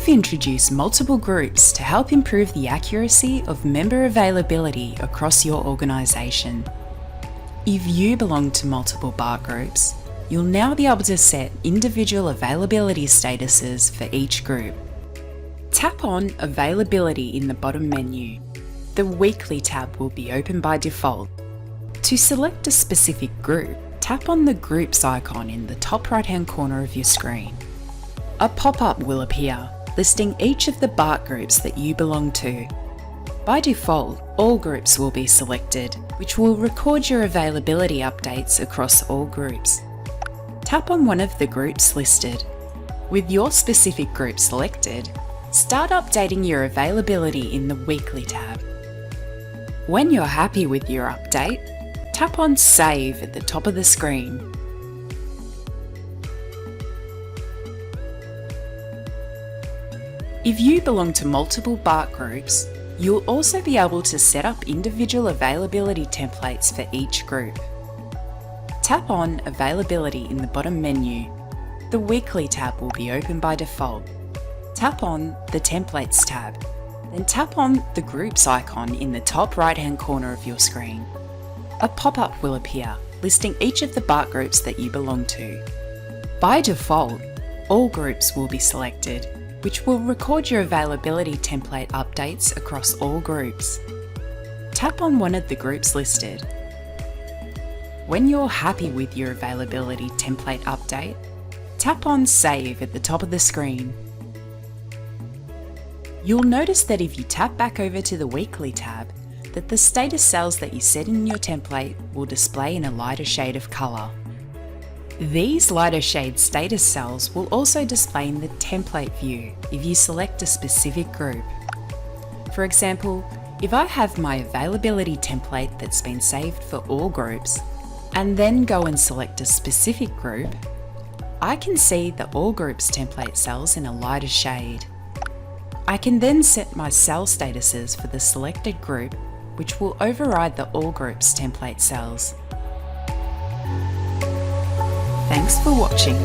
We've introduced multiple groups to help improve the accuracy of member availability across your organisation. If you belong to multiple BART groups, you'll now be able to set individual availability statuses for each group. Tap on Availability in the bottom menu. The Weekly tab will be open by default. To select a specific group, tap on the Groups icon in the top right-hand corner of your screen. A pop-up will appear, listing each of the BART groups that you belong to. By default, all groups will be selected, which will record your availability updates across all groups. Tap on one of the groups listed. With your specific group selected, start updating your availability in the Weekly tab. When you're happy with your update, tap on Save at the top of the screen. If you belong to multiple BART groups, you'll also be able to set up individual availability templates for each group. Tap on Availability in the bottom menu. The Weekly tab will be open by default. Tap on the Templates tab, then tap on the Groups icon in the top right-hand corner of your screen. A pop-up will appear, listing each of the BART groups that you belong to. By default, all groups will be selected, which will record your availability template updates across all groups. Tap on one of the groups listed. When you're happy with your availability template update, tap on Save at the top of the screen. You'll notice that if you tap back over to the Weekly tab, that the status cells that you set in your template will display in a lighter shade of colour. These lighter shade status cells will also display in the template view if you select a specific group. For example, if I have my availability template that's been saved for all groups, and then go and select a specific group, I can see the All Groups template cells in a lighter shade. I can then set my cell statuses for the selected group, which will override the All Groups template cells. Thanks for watching.